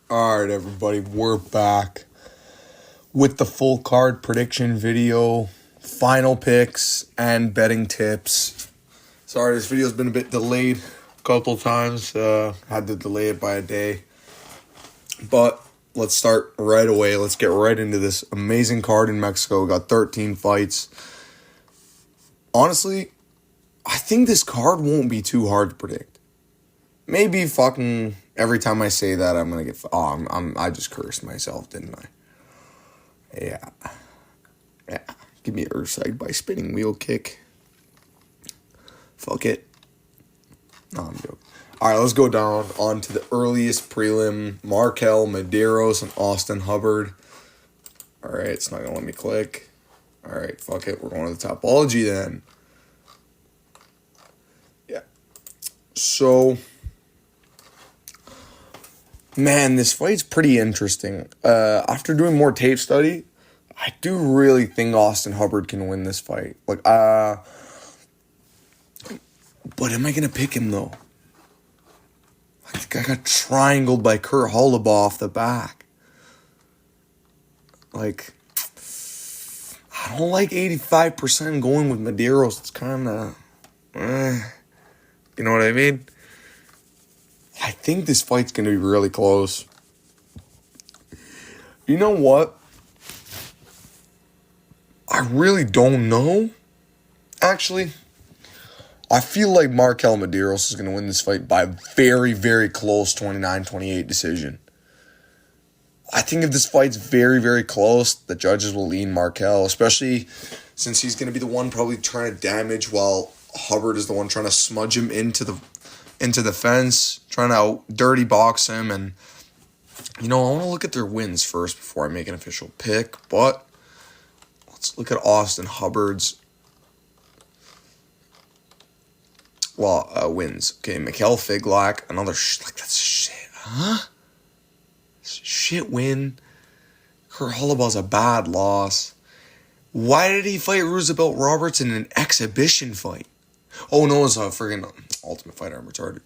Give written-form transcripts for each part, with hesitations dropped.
Alright, everybody, we're back with the full card prediction video, final picks, and betting tips. Sorry, this video's been a bit delayed a couple times. Had to delay it by a day. But let's start right away. Let's get right into this amazing card in Mexico. We got 13 fights. Honestly, I think this card won't be too hard to predict. Maybe fucking every time I say that, I'm gonna get. I just cursed myself, didn't I? Yeah. Give me Erceg by spinning wheel kick. Fuck it. No, I'm joking. All right, let's go down on to the earliest prelim. Markel, Medeiros, and Austin Hubbard. All right, it's not gonna let me click. All right, fuck it. We're going to the topology then. Yeah. So. Man, this fight's pretty interesting. After doing more tape study, I do really think Austin Hubbard can win this fight. But am I going to pick him, though? I think I got triangled by Kurt Holobaugh off the back. I don't like 85% going with Medeiros. It's kind of, you know what I mean? I think this fight's going to be really close. You know what? I really don't know. Actually, I feel like Markel Medeiros is going to win this fight by a very, very close 29-28 decision. I think if this fight's very, very close, the judges will lean Markel, especially since he's going to be the one probably trying to damage while Hubbard is the one trying to smudge him into the fence, trying to dirty box him. And, I want to look at their wins first before I make an official pick. But let's look at Austin Hubbard's wins. Okay, Mikhail Figlak, another that's shit. Huh? Shit win. Kurt Holobaugh's a bad loss. Why did he fight Roosevelt Roberts in an exhibition fight? Oh, no, it's a friggin' Ultimate Fighter. I'm retarded.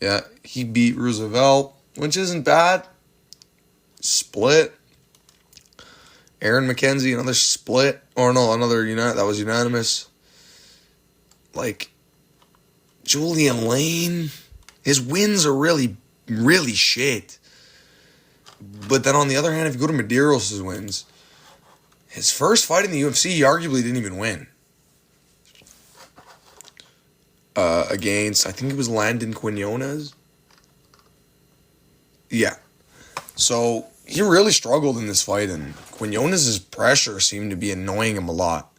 Yeah, he beat Roosevelt, which isn't bad. Split. Aaron McKenzie, another split. Or no, that was unanimous. Julian Lane. His wins are really, really shit. But then on the other hand, if you go to Medeiros' wins, his first fight in the UFC, he arguably didn't even win. Against, I think it was Landon Quinones. Yeah. So, he really struggled in this fight, and Quinones' pressure seemed to be annoying him a lot.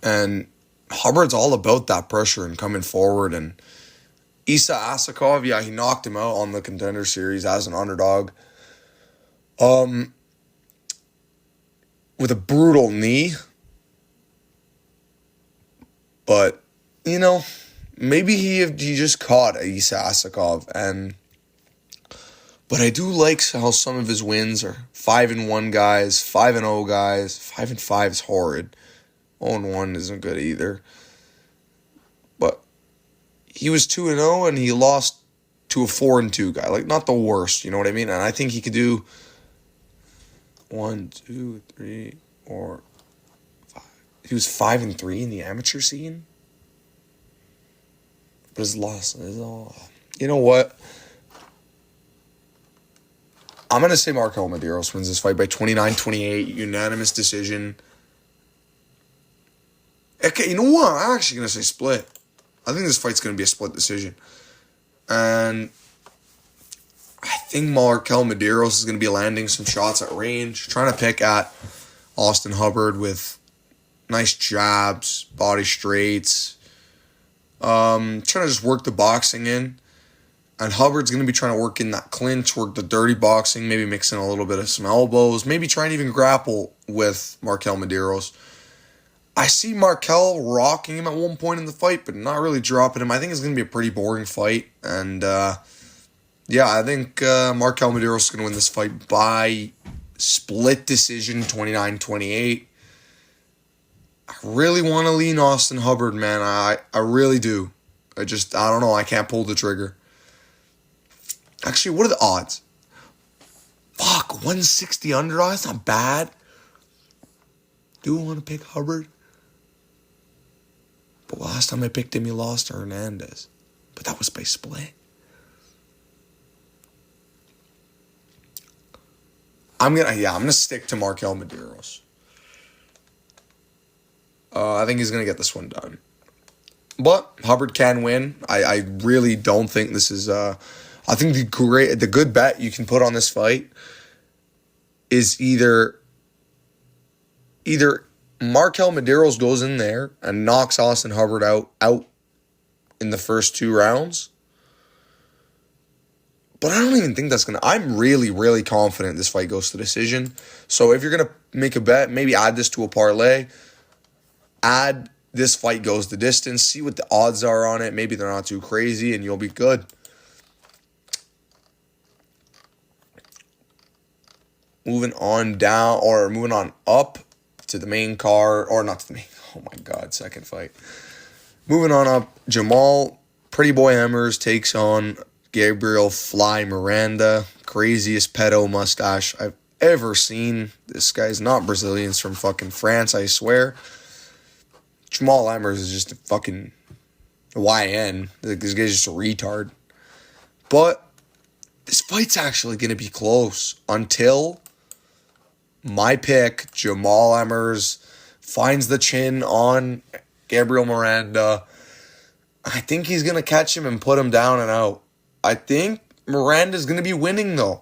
And Hubbard's all about that pressure and coming forward. And Isa Asakov, he knocked him out on the Contender Series as an underdog. With a brutal knee. But, maybe he just caught Isa Asakov, but I do like how some of his wins are 5-1 guys, 5-0 guys. 5-5 is horrid. 0-1 isn't good either. But he was 2-0 and he lost to a 4-2 guy. Not the worst, you know what I mean? And I think he could do 1, 2, 3, 4, 5. He was 5-3 in the amateur scene. But his loss is all. You know what? I'm going to say Markel Medeiros wins this fight by 29-28, unanimous decision. Okay, you know what? I'm actually going to say split. I think this fight's going to be a split decision. And I think Markel Medeiros is going to be landing some shots at range, trying to pick at Austin Hubbard with nice jabs, body straights. Trying to just work the boxing in. And Hubbard's going to be trying to work in that clinch, work the dirty boxing, maybe mix in a little bit of some elbows, maybe try and even grapple with Markel Medeiros. I see Markel rocking him at one point in the fight, but not really dropping him. I think it's going to be a pretty boring fight. And, I think Markel Medeiros is going to win this fight by split decision, 29-28. I really want to lean Austin Hubbard, man. I really do. I don't know. I can't pull the trigger. Actually, what are the odds? 160 underdog. That's not bad. Do want to pick Hubbard? But last time I picked him, he lost to Hernandez. But that was by split. I'm gonna stick to Markel Medeiros. I think he's gonna get this one done. But Hubbard can win. I really don't think this is. I think the good bet you can put on this fight is either Markel Medeiros goes in there and knocks Austin Hubbard out in the first 2 rounds. But I don't even think that's going to... I'm really, really confident this fight goes to decision. So if you're going to make a bet, maybe add this to a parlay. Add this fight goes the distance. See what the odds are on it. Maybe they're not too crazy and you'll be good. Moving on up to the main card. Or not to the main... Oh my God, second fight. Moving on up, Jamal Pretty Boy Emmers takes on Gabriel Fly Miranda. Craziest pedo mustache I've ever seen. This guy's not Brazilian. He's from fucking France, I swear. Jamal Emmers is just a fucking YN. This guy's just a retard. But this fight's actually going to be close until my pick, Jamal Emmers, finds the chin on Gabriel Miranda. I think he's going to catch him and put him down and out. I think Miranda's going to be winning, though.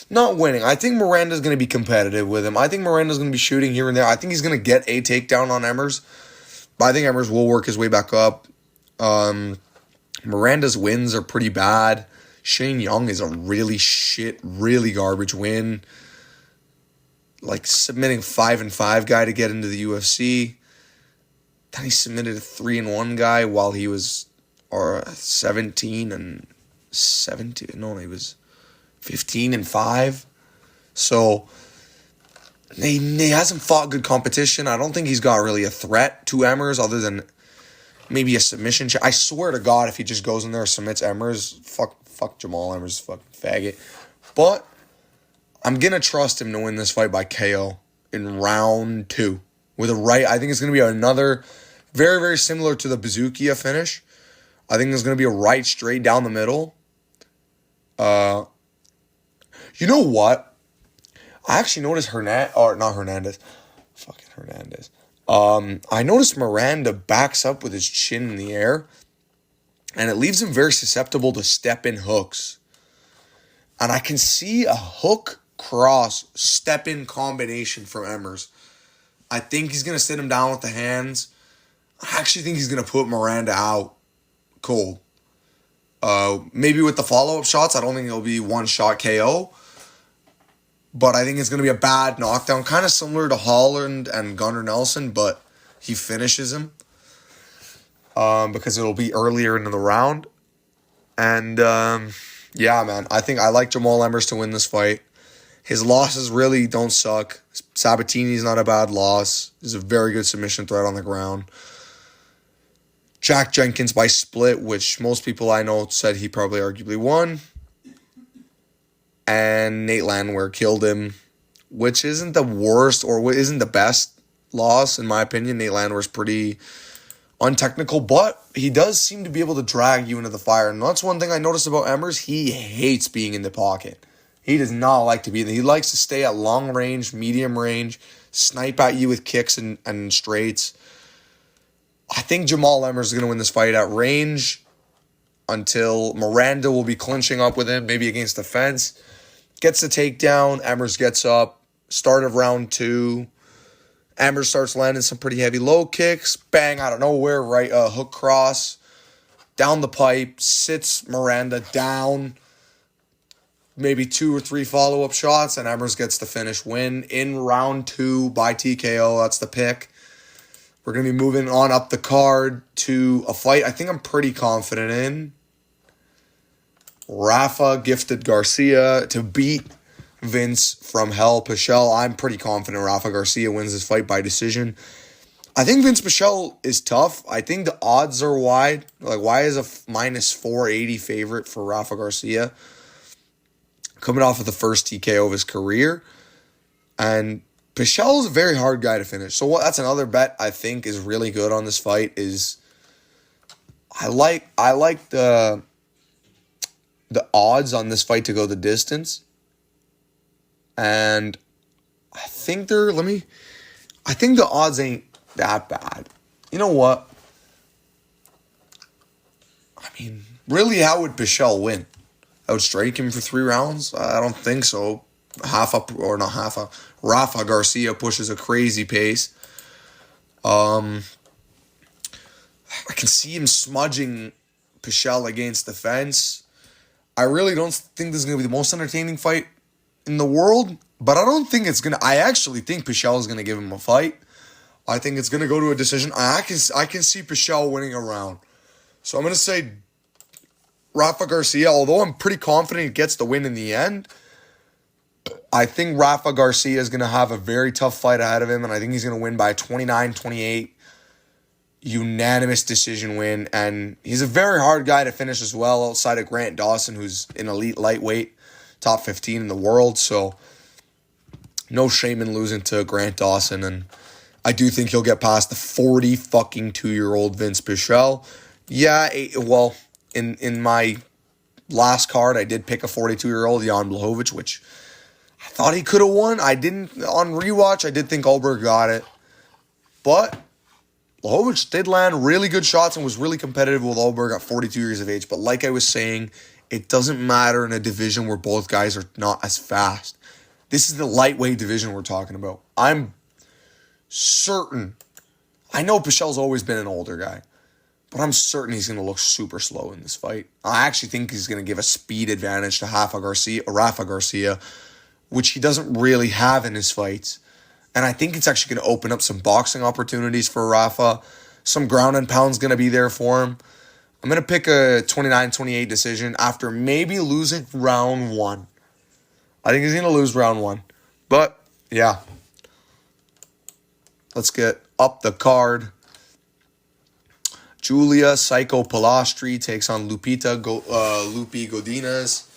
Not winning. I think Miranda's going to be competitive with him. I think Miranda's going to be shooting here and there. I think he's going to get a takedown on Emmers. But I think Emmers will work his way back up. Miranda's wins are pretty bad. Shane Young is a really garbage win. Like submitting 5-5 guy to get into the UFC. Then he submitted a 3-1 guy while he was 17 and 17. No, he was 15-5. So he hasn't fought good competition. I don't think he's got really a threat to Emmers other than maybe a submission. I swear to God, if he just goes in there and submits Emmers, fuck Jamal Emmers, fucking faggot. But I'm gonna trust him to win this fight by KO in round 2 with a right. I think it's gonna be another very, very similar to the Bazookia finish. I think there's going to be a right straight down the middle. You know what? I actually noticed Hernandez. I noticed Miranda backs up with his chin in the air. And it leaves him very susceptible to step-in hooks. And I can see a hook cross step-in combination from Emmers. I think he's going to sit him down with the hands. I actually think he's going to put Miranda out cold. Maybe with the follow-up shots. I don't think it'll be one-shot KO. But I think it's going to be a bad knockdown. Kind of similar to Holland and Gunnar Nelson. But he finishes him. Because it'll be earlier into the round. And, yeah, man. I think I like Jamal Emmers to win this fight. His losses really don't suck. Sabatini's not a bad loss. He's a very good submission threat on the ground. Jack Jenkins by split, which most people I know said he probably arguably won. And Nate Landwehr killed him, which isn't the worst or isn't the best loss, in my opinion. Nate Landwehr's pretty untechnical, but he does seem to be able to drag you into the fire. And that's one thing I noticed about Emmers. He hates being in the pocket. He does not like to be there. He likes to stay at long range, medium range, snipe at you with kicks and straights. I think Jamal Emmers is going to win this fight at range until Miranda will be clinching up with him, maybe against the fence. Gets the takedown. Emmers gets up. Start of round 2. Emmers starts landing some pretty heavy low kicks. Bang, out of nowhere, right hook cross. Down the pipe. Sits Miranda down. Maybe 2 or 3 follow-up shots, and Emmers gets the finish win in round 2 by TKO. That's the pick. We're going to be moving on up the card to a fight I think I'm pretty confident in. Rafa Gifted Garcia to beat Vince from Hell Pichel. I'm pretty confident Rafa Garcia wins this fight by decision. I think Vince Pichel is tough. I think the odds are wide. Like, why is a minus 480 favorite for Rafa Garcia? coming off of the first TKO of his career. And Pichel is a very hard guy to finish. So that's another bet I think is really good on this fight. Is I like the odds on this fight to go the distance. And I think the odds ain't that bad. You know what? I mean, really, how would Pichel win? Outstrike him for 3 rounds? I don't think so. Rafa Garcia pushes a crazy pace. I can see him smudging Pichel against the fence. I really don't think this is going to be the most entertaining fight in the world, but I don't think it's going to... I actually think Pichel is going to give him a fight. I think it's going to go to a decision. I can see Pichel winning a round. So I'm going to say Rafa Garcia, although I'm pretty confident he gets the win in the end. I think Rafa Garcia is going to have a very tough fight ahead of him, and I think he's going to win by 29-28, unanimous decision win. And he's a very hard guy to finish as well, outside of Grant Dawson, who's an elite lightweight, top 15 in the world. So no shame in losing to Grant Dawson, and I do think he'll get past the 40-fucking-2-year-old Vince Pichel. Yeah, well, in my last card, I did pick a 42-year-old Jan Blachowicz, which I thought he could have won. I didn't. On rewatch, I did think Ulberg got it. But Blachowicz did land really good shots and was really competitive with Ulberg at 42 years of age. But like I was saying, it doesn't matter in a division where both guys are not as fast. This is the lightweight division we're talking about. I'm certain. I know Pichel's always been an older guy, but I'm certain he's going to look super slow in this fight. I actually think he's going to give a speed advantage to Rafa Garcia, which he doesn't really have in his fights. And I think it's actually going to open up some boxing opportunities for Rafa. Some ground and pound's going to be there for him. I'm going to pick a 29-28 decision after maybe losing round 1. I think he's going to lose round 1. But, yeah. Let's get up the card. Julia Psycho Palastri takes on Lupi Godinez.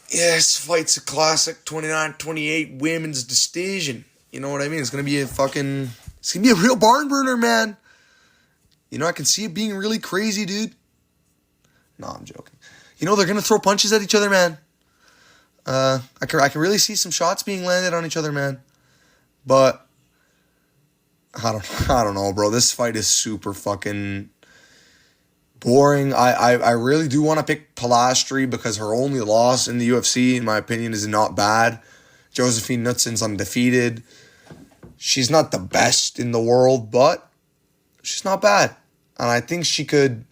Yes, fight's a classic 29-28 women's decision. You know what I mean? It's going to be a real barn burner, man. You know, I can see it being really crazy, dude. No, I'm joking. You know, they're going to throw punches at each other, man. I can really see some shots being landed on each other, man. But I don't know, bro. This fight is super fucking boring. I really do want to pick Palastri because her only loss in the UFC, in my opinion, is not bad. Josephine Knudsen's undefeated. She's not the best in the world, but she's not bad. And I think she could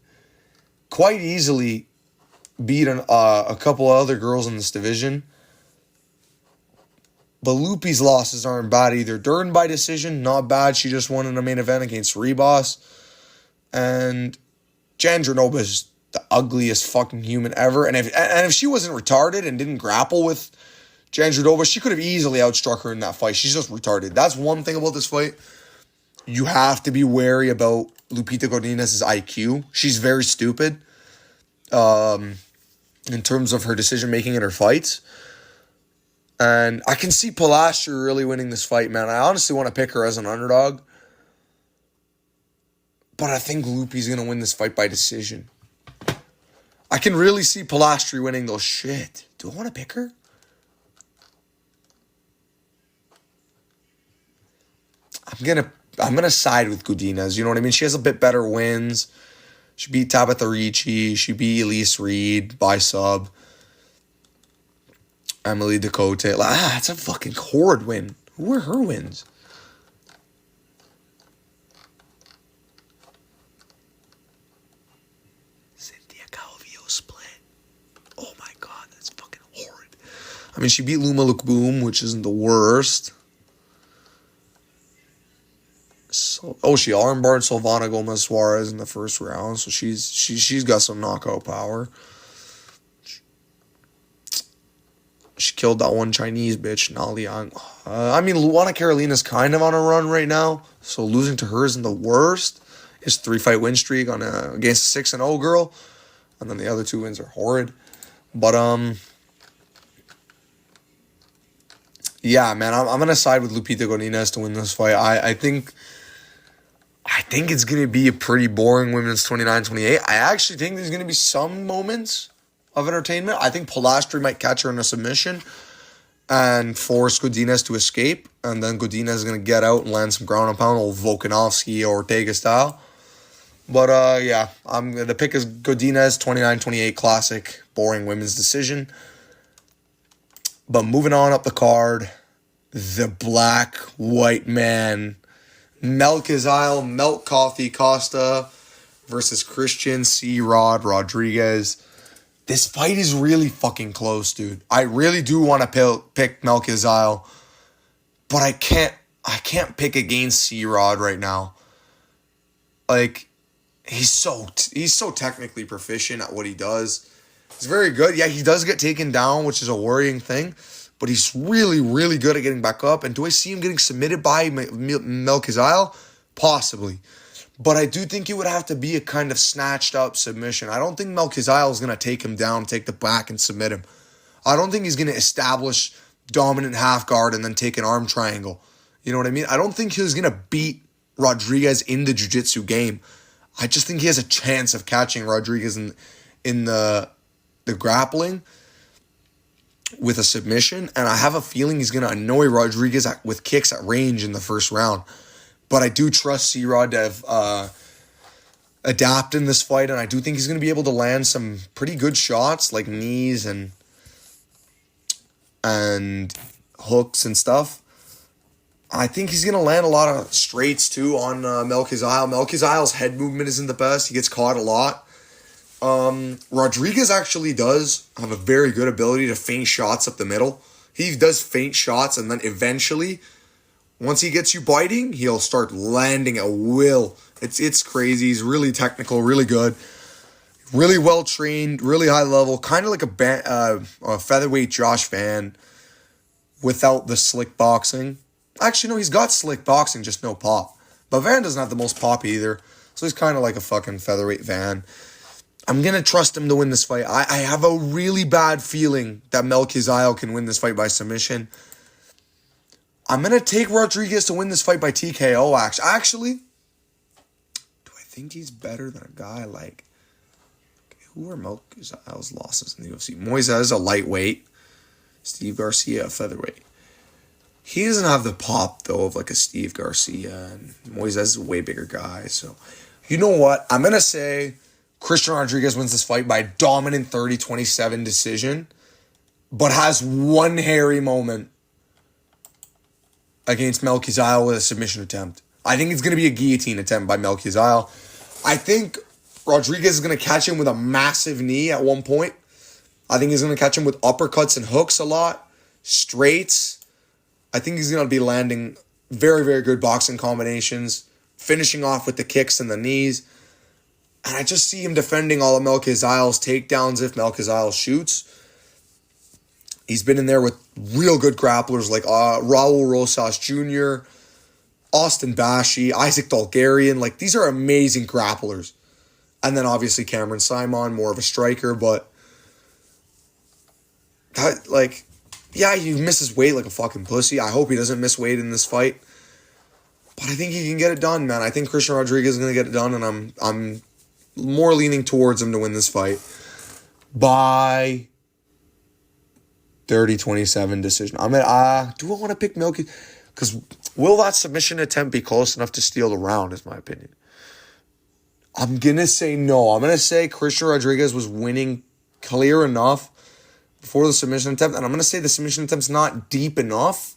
quite easily beat a couple of other girls in this division. But Lupi's losses aren't bad either. Durden by decision, not bad. She just won in the main event against Ribas. And Jandronova is the ugliest fucking human ever. And if she wasn't retarded and didn't grapple with Jandronova, she could have easily outstruck her in that fight. She's just retarded. That's one thing about this fight. You have to be wary about Lupita Godinez's IQ. She's very stupid in terms of her decision-making in her fights. And I can see Palastri really winning this fight, man. I honestly want to pick her as an underdog. But I think Lupi's going to win this fight by decision. I can really see Palastri winning, though. Shit. Do I want to pick her? I'm gonna side with Godinez. You know what I mean? She has a bit better wins. She beat Tabitha Ricci. She beat Elise Reed by sub. Emily Dakota. That's a fucking horrid win. Who were her wins? Cynthia Calvillo split. Oh my god, that's fucking horrid. I mean, she beat Luma Lukboom, which isn't the worst. She armbarred Silvana Gomez Suarez in the first round, so she's got some knockout power. She killed that one Chinese bitch, Na Liang. I mean, Luana Carolina's kind of on a run right now, so losing to her isn't the worst. His 3-fight win streak against a 6-0 girl, and then the other 2 wins are horrid. But Yeah, man, I'm gonna side with Lupita Godinez to win this fight. I think it's gonna be a pretty boring women's 29-28. I actually think there's gonna be some moments of entertainment. I think Polastri might catch her in a submission and force Godinez to escape, and then Godinez is gonna get out and land some ground and pound, old Volkanovski or Ortega style. But yeah, the pick is Godinez 29-28 classic boring women's decision. But moving on up the card, the black white man, Melchizedek Milk Coffee Costa versus Christian C. Rod Rodriguez. This fight is really fucking close, dude. I really do want to pick Melchizedek, but I can't pick against C. Rod right now. Like, he's so technically proficient at what he does. He's very good. Yeah, he does get taken down, which is a worrying thing. But he's really, really good at getting back up. And do I see him getting submitted by Melchizedek? Possibly. But I do think it would have to be a kind of snatched up submission. I don't think Melchizedek is going to take him down, take the back, and submit him. I don't think he's going to establish dominant half guard and then take an arm triangle. You know what I mean? I don't think he's going to beat Rodriguez in the jiu-jitsu game. I just think he has a chance of catching Rodriguez in the grappling with a submission, and I have a feeling he's going to annoy Rodriguez with kicks at range in the first round. But I do trust C-Rod to adapt in this fight, and I do think he's going to be able to land some pretty good shots, like knees and hooks and stuff. I think he's going to land a lot of straights, too, on Melchizedek. Melchizedek's head movement isn't the best. He gets caught a lot. Rodriguez actually does have a very good ability to feint shots up the middle. He does feint shots, and then eventually, once he gets you biting, he'll start landing at will. It's crazy. He's really technical, really good, really well trained, really high level, kind of like a featherweight Josh Van without the slick boxing. Actually, no, he's got slick boxing, just no pop. But Van doesn't have the most pop either, so he's kind of like a fucking featherweight Van. I'm going to trust him to win this fight. I have a really bad feeling that Melchizedek can win this fight by submission. I'm going to take Rodriguez to win this fight by TKO, actually. Do I think he's better than a guy like... Who are Melchizedek's losses in the UFC? Moises is a lightweight. Steve Garcia, a featherweight. He doesn't have the pop, though, of like a Steve Garcia. And Moises is a way bigger guy. So, you know what? I'm going to say... Christian Rodriguez wins this fight by a dominant 30-27 decision, but has one hairy moment against Melchizedek with a submission attempt. I think it's going to be a guillotine attempt by Melchizedek. I think Rodriguez is going to catch him with a massive knee at one point. I think he's going to catch him with uppercuts and hooks a lot, straights. I think he's going to be landing very, very good boxing combinations, finishing off with the kicks and the knees. And I just see him defending all of Melchizedek's takedowns if Melchizedek shoots. He's been in there with real good grapplers like Raul Rosas Jr., Austin Bashi, Isaac Dolgarian. Like, these are amazing grapplers. And then obviously Cameron Simon, more of a striker, but yeah, he misses weight like a fucking pussy. I hope he doesn't miss weight in this fight. But I think he can get it done, man. I think Christian Rodriguez is going to get it done, and I'm more leaning towards him to win this fight by 30-27 decision. I mean, do I want to pick Milky? Because will that submission attempt be close enough to steal the round, is my opinion. I'm going to say no. I'm going to say Christian Rodriguez was winning clear enough before the submission attempt, and I'm going to say the submission attempt's not deep enough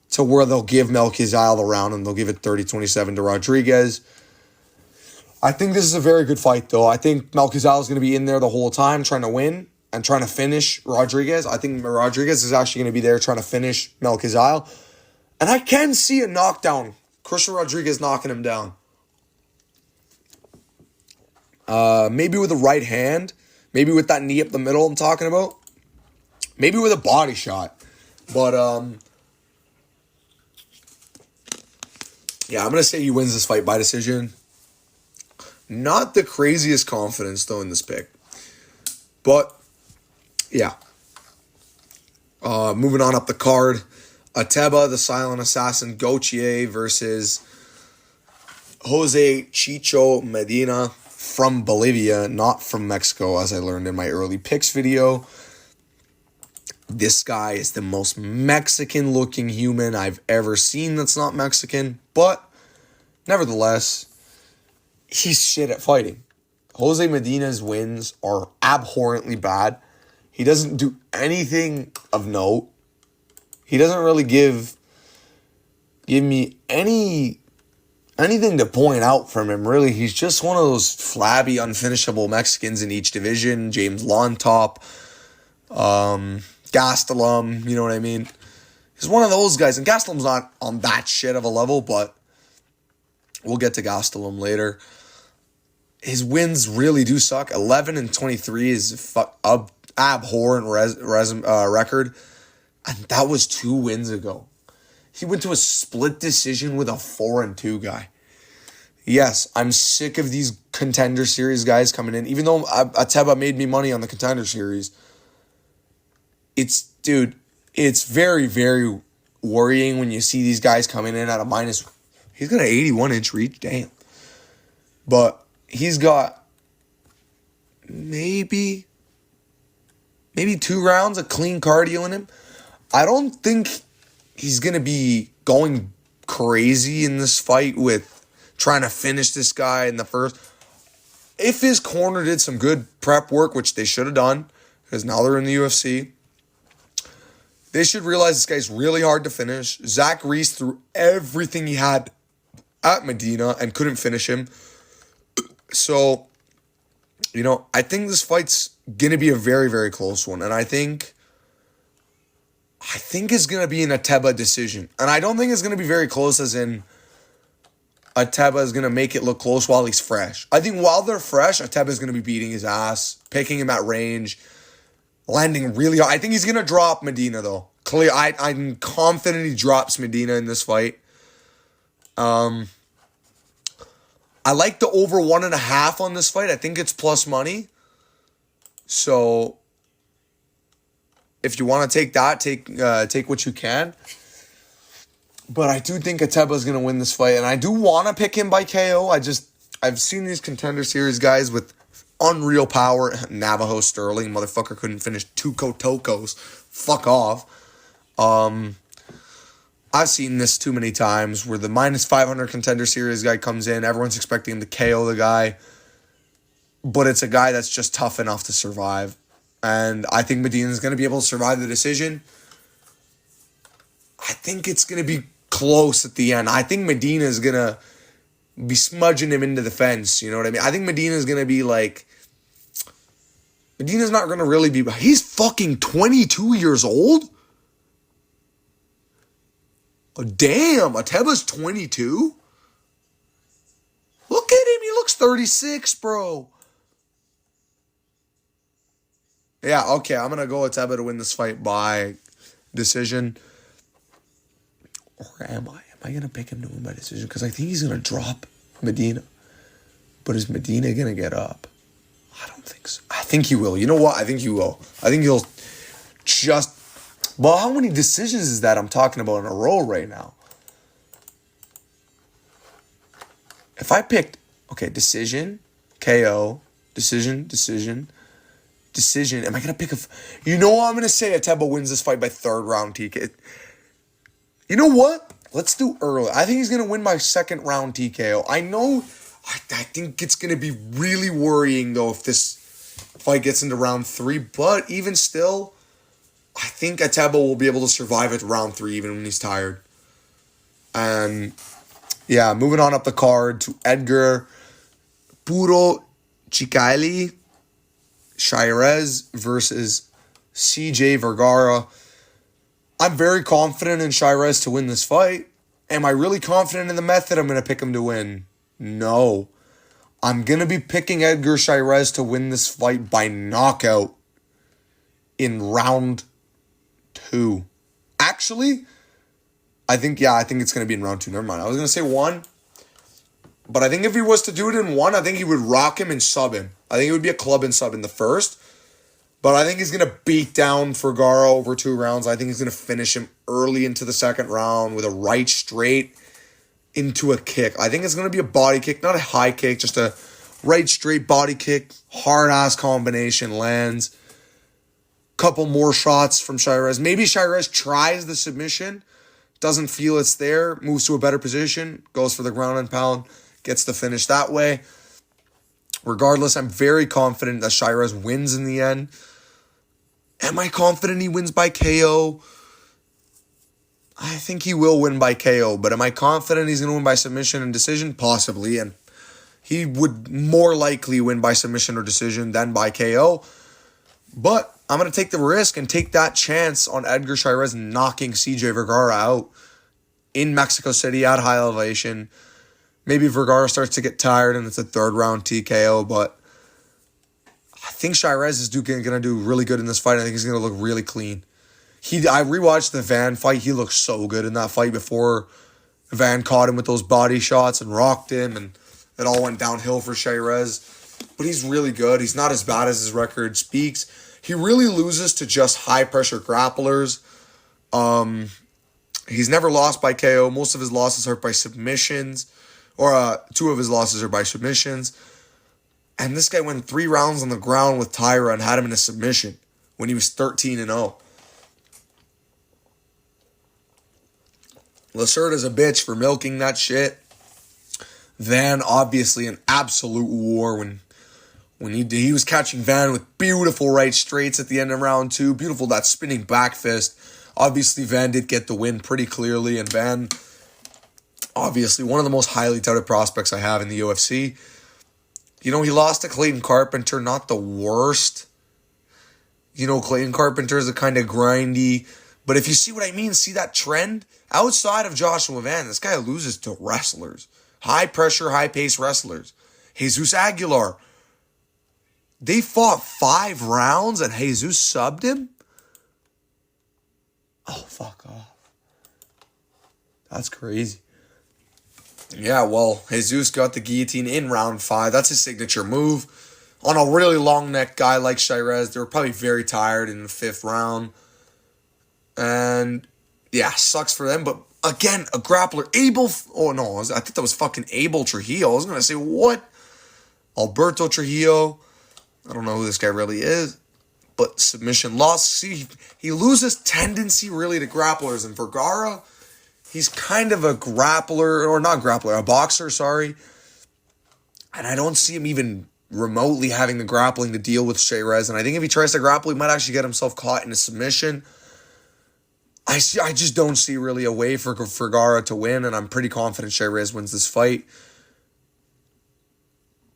to where they'll give Melchizedek the round and they'll give it 30-27 to Rodriguez. I think this is a very good fight, though. I think Melchizedek is going to be in there the whole time trying to win and trying to finish Rodriguez. I think Rodriguez is actually going to be there trying to finish Melchizedek. And I can see a knockdown. Christian Rodriguez knocking him down. Maybe with a right hand. Maybe with that knee up the middle I'm talking about. Maybe with a body shot. But, yeah, I'm going to say he wins this fight by decision. Not the craziest confidence, though, in this pick. But, yeah. Moving on up the card, Ateba, the Silent Assassin, Gauthier versus Jose Chicho Medina from Bolivia, not from Mexico, as I learned in my early picks video. This guy is the most Mexican-looking human I've ever seen that's not Mexican, but nevertheless, he's shit at fighting. Jose Medina's wins are abhorrently bad. He doesn't do anything of note. He doesn't really give me anything to point out from him, really. He's just one of those flabby, unfinishable Mexicans in each division. James Lontop, Gastelum, you know what I mean? He's one of those guys, and Gastelum's not on that shit of a level, but we'll get to Gastelum later. His wins really do suck. 11-23 is abhorrent record, and that was 2 wins ago. He went to a split decision with a 4-2 guy. Yes, I'm sick of these Contender Series guys coming in. Even though Ateba made me money on the Contender Series, it's very, very worrying when you see these guys coming in at a minus. He's got an 81-inch reach, damn. But he's got maybe 2 rounds of clean cardio in him. I don't think he's going to be going crazy in this fight with trying to finish this guy in the first. If his corner did some good prep work, which they should have done, because now they're in the UFC, they should realize this guy's really hard to finish. Zach Reese threw everything he had at Medina and couldn't finish him. So, I think this fight's going to be a very, very close one. And I think it's going to be an Ateba decision. And I don't think it's going to be very close, as in Ateba is going to make it look close while he's fresh. I think while they're fresh, Ateba is going to be beating his ass, picking him at range, landing really hard. I think he's going to drop Medina, though. Clearly, I'm confident he drops Medina in this fight. I like the over 1.5 on this fight. I think it's plus money. So if you want to take that, take what you can. But I do think Ateba is going to win this fight, and I do want to pick him by KO. I've seen these Contender Series guys with unreal power. Navajo Sterling, motherfucker, couldn't finish 2 Kotokos. Fuck off. I've seen this too many times where the minus 500 Contender Series guy comes in, everyone's expecting him to KO the guy, but it's a guy that's just tough enough to survive. And I think Medina's going to be able to survive the decision. I think it's going to be close at the end. I think Medina's going to be smudging him into the fence, you know what I mean? I think Medina's going to be like... Medina's not going to really be... He's fucking 22 years old? Oh, damn, Ateba's 22? Look at him, he looks 36, bro. Yeah, okay, I'm going to go Ateba to win this fight by decision. Or am I? Am I going to pick him to win by decision? Because I think he's going to drop Medina. But is Medina going to get up? I don't think so. I think he will. You know what? I think he will. I think he'll just... Well, how many decisions is that I'm talking about in a row right now? If I picked, decision, KO, decision. Am I going to pick you know what? I'm going to say Ateba wins this fight by 3rd round TKO. You know what? Let's do early. I think he's going to win by 2nd round TKO. I know, I think it's going to be really worrying, though, if this fight gets into round 3. But even still... I think Ateba will be able to survive at round 3 even when he's tired. And, yeah, moving on up the card to Edgar Puro Chikaili Shirez versus CJ Vergara. I'm very confident in Shirez to win this fight. Am I really confident in the method? I'm going to pick him to win. No. I'm going to be picking Edgar Shirez to win this fight by knockout in round 2. Actually, I think it's going to be in round 2. Never mind. I was going to say 1. But I think if he was to do it in 1, I think he would rock him and sub him. I think it would be a club and sub in the first. But I think he's going to beat down Vergara over 2 rounds. I think he's going to finish him early into the second round with a right straight into a kick. I think it's going to be a body kick, not a high kick, just a right straight body kick. Hard-ass combination lands. Couple more shots from Shirez. Maybe Shirez tries the submission, doesn't feel it's there, moves to a better position, goes for the ground and pound, gets the finish that way. Regardless, I'm very confident that Shirez wins in the end. Am I confident he wins by KO? I think he will win by KO, but am I confident he's going to win by submission and decision? Possibly, and he would more likely win by submission or decision than by KO. But I'm going to take the risk and take that chance on Edgar Shirez knocking CJ Vergara out in Mexico City at high elevation. Maybe Vergara starts to get tired and it's a 3rd round TKO, but I think Shirez is going to do really good in this fight. I think he's going to look really clean. I rewatched the Van fight. He looked so good in that fight before Van caught him with those body shots and rocked him, and it all went downhill for Shirez. But he's really good. He's not as bad as his record speaks. He really loses to just high-pressure grapplers. He's never lost by KO. Most of his losses are by submissions, or 2 of his losses are by submissions. And this guy went 3 rounds on the ground with Tyra and had him in a submission when he was 13-0. Lacerda's a bitch for milking that shit. Van, obviously, an absolute war when he was catching Van with beautiful right straights at the end of round 2. Beautiful, that spinning back fist. Obviously, Van did get the win pretty clearly, and Van, obviously, one of the most highly touted prospects I have in the UFC. You know, he lost to Clayton Carpenter, not the worst. You know, Clayton Carpenter is a kind of grindy, but if you see what I mean, see that trend? Outside of Joshua Van, this guy loses to wrestlers. High-pressure, high-pace wrestlers. Jesus Aguilar. They fought 5 rounds and Jesus subbed him? Oh, fuck off. That's crazy. Yeah, well, Jesus got the guillotine in round 5. That's his signature move. On a really long neck guy like Shirez, they were probably very tired in the 5th round. And, yeah, sucks for them. But, again, a grappler, I think that was fucking Abel Trujillo. I was going to say, what? Alberto Trujillo. I don't know who this guy really is. But submission loss. See, he loses tendency really to grapplers. And Vergara, he's kind of a grappler, or not grappler, a boxer, sorry. And I don't see him even remotely having the grappling to deal with Shirez. And I think if he tries to grapple, he might actually get himself caught in a submission. I just don't see really a way for Vergara to win, and I'm pretty confident Shirez wins this fight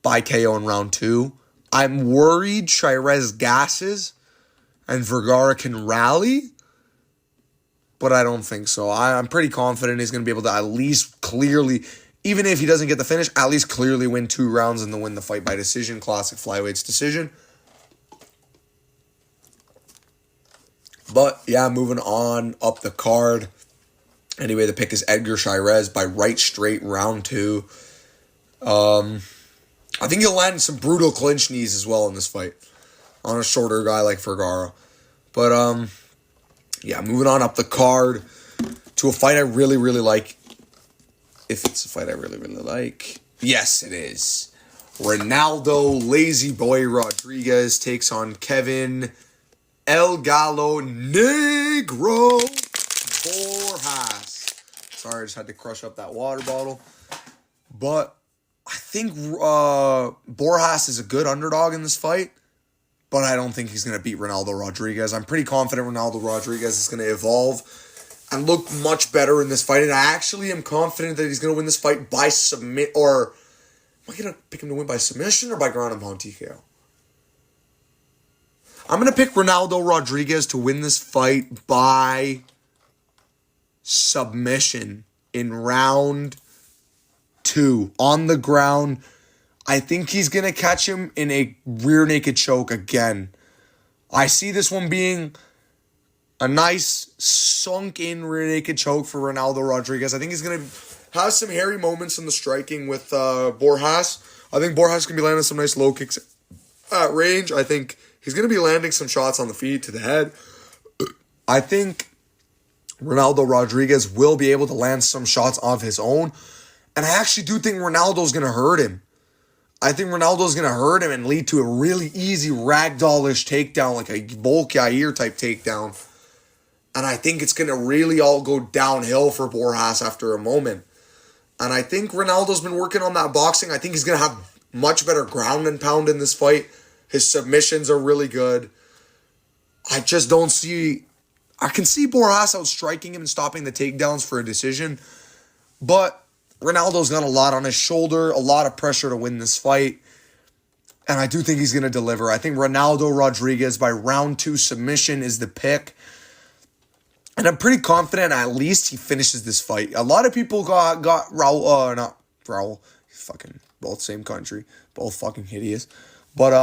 by KO in round 2. I'm worried Shirez gasses and Vergara can rally, but I don't think so. I'm pretty confident he's going to be able to at least clearly, even if he doesn't get the finish, at least clearly win 2 rounds and then win the fight by decision. Classic flyweights decision. But, yeah, moving on up the card. Anyway, the pick is Edgar Shirez by right straight, round 2. I think he'll land some brutal clinch knees as well in this fight on a shorter guy like Vergara. But, yeah, moving on up the card to a fight I really, really like. If it's a fight I really, really like. Yes, it is. Ronaldo Lazy Boy Rodriguez takes on Kevin El Gallo Negro Borjas. Sorry, I just had to crush up that water bottle. But I think Borjas is a good underdog in this fight. But I don't think he's going to beat Ronaldo Rodriguez. I'm pretty confident Ronaldo Rodriguez is going to evolve and look much better in this fight. And I actually am confident that he's going to win this fight by submit. Or am I going to pick him to win by submission or by ground and pound TKO? I'm going to pick Ronaldo Rodriguez to win this fight by submission in round 2. On the ground. I think he's going to catch him in a rear naked choke again. I see this one being a nice sunk in rear naked choke for Ronaldo Rodriguez. I think he's going to have some hairy moments in the striking with Borjas. I think Borjas can be landing some nice low kicks at range. I think He's going to be landing some shots on the feet to the head. I think Ronaldo Rodriguez will be able to land some shots of his own. And I actually do think Ronaldo's going to hurt him. I think Ronaldo's going to hurt him and lead to a really easy ragdollish takedown, like a Volkair type takedown. And I think it's going to really all go downhill for Borjas after a moment. And I think Ronaldo's been working on that boxing. I think he's going to have much better ground and pound in this fight. His submissions are really good. I just don't see... I can see Borjas outstriking him and stopping the takedowns for a decision. But Ronaldo's got a lot on his shoulder, a lot of pressure to win this fight. And I do think he's going to deliver. I think Ronaldo Rodriguez by round 2 submission is the pick. And I'm pretty confident at least he finishes this fight. A lot of people got Raul, not Raul, fucking both same country, both fucking hideous. But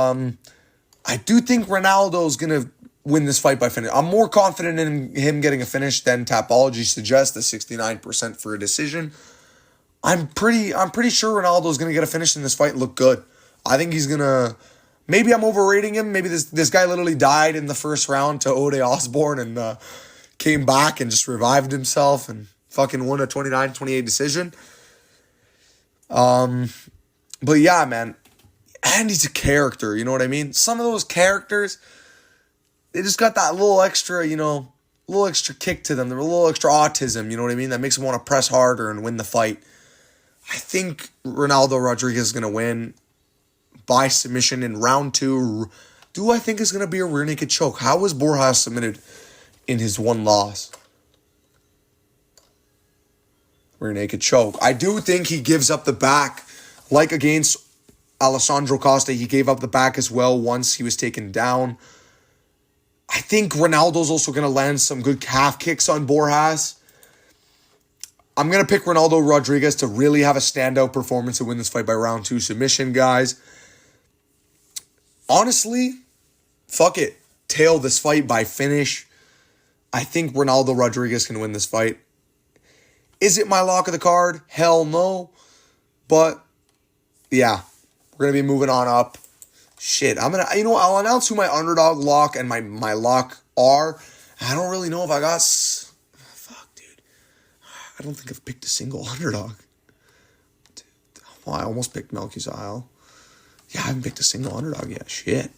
I do think Ronaldo's going to win this fight by finish. I'm more confident in him getting a finish than Tapology suggests, the 69% for a decision. I'm pretty sure Ronaldo's going to get a finish in this fight and look good. I think he's going to... Maybe I'm overrating him. Maybe this guy literally died in the first round to Ode Osborne and came back and just revived himself and fucking won a 29-28 decision. But yeah, man. And he's a character, you know what I mean? Some of those characters, they just got that little extra, little extra kick to them. They're a little extra autism, you know what I mean? That makes them want to press harder and win the fight. I think Ronaldo Rodriguez is going to win by submission in round 2. Do I think it's going to be a rear naked choke? How was Borjas submitted in his one loss? Rear naked choke. I do think he gives up the back. Like against Alessandro Costa, he gave up the back as well once he was taken down. I think Ronaldo's also going to land some good calf kicks on Borjas. I'm going to pick Ronaldo Rodriguez to really have a standout performance and win this fight by round 2 submission, guys. Honestly, fuck it. Tail this fight by finish. I think Ronaldo Rodriguez can win this fight. Is it my lock of the card? Hell no. But, yeah. We're going to be moving on up. Shit. I'll announce who my underdog lock and my lock are. I don't really know if I got... I don't think I've picked a single underdog. Well, I almost picked Melchizedek. Yeah, I haven't picked a single underdog yet. Shit.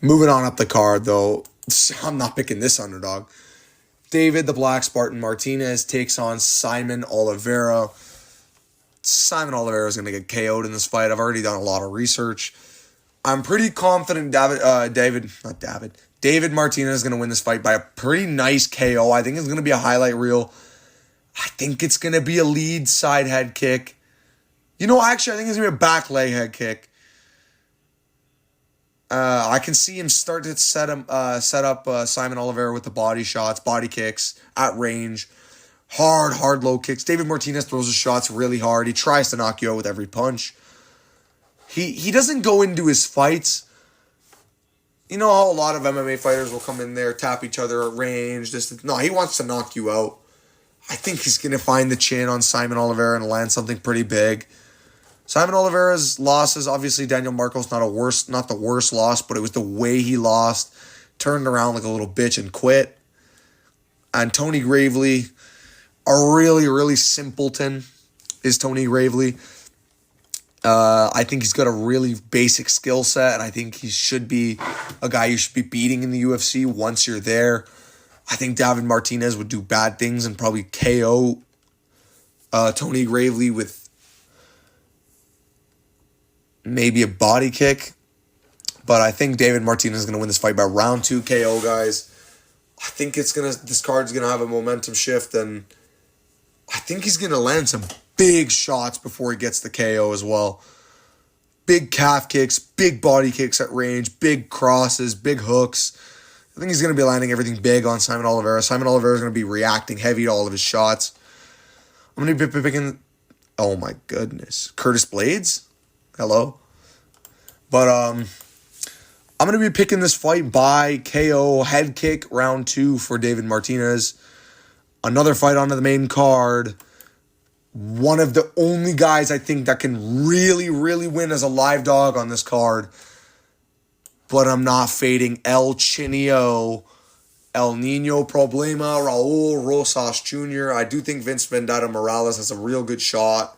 Moving on up the card, though. I'm not picking this underdog. David the Black Spartan Martinez takes on Simon Oliveira. Simon Oliveira is going to get KO'd in this fight. I've already done a lot of research. I'm pretty confident David Martinez is going to win this fight by a pretty nice KO. I think it's going to be a highlight reel. I think it's going to be a lead side head kick. Actually, I think it's going to be a back leg head kick. I can see him start to set up Simon Oliveira with the body shots, body kicks at range. Hard low kicks. David Martinez throws his shots really hard. He tries to knock you out with every punch. He doesn't go into his fights. You know how a lot of MMA fighters will come in there, tap each other at range. No, he wants to knock you out. I think he's going to find the chin on Simon Oliveira and land something pretty big. Simon Oliveira's losses, obviously Daniel Marcos, not the worst loss, but it was the way he lost. Turned around like a little bitch and quit. And Tony Gravely, a really, really simpleton is Tony Gravely. I think he's got a really basic skill set, and I think he should be a guy you should be beating in the UFC once you're there. I think David Martinez would do bad things and probably KO Tony Gravely with maybe a body kick. But I think David Martinez is going to win this fight by round 2 KO, guys. I think this card's going to have a momentum shift, and I think he's going to land some big shots before he gets the KO as well. Big calf kicks, big body kicks at range, big crosses, big hooks. I think he's going to be landing everything big on Simon Oliveira. Simon Oliveira is going to be reacting heavy to all of his shots. I'm going to be picking... Oh my goodness. Curtis Blades? Hello? But I'm going to be picking this fight by KO head kick round 2 for David Martinez. Another fight onto the main card. one of the only guys I think that can really, really win as a live dog on this card. But I'm not fading El Chinio, El Nino Problema, Raul Rosas Jr. I do think Vince Vendetta Morales has a real good shot.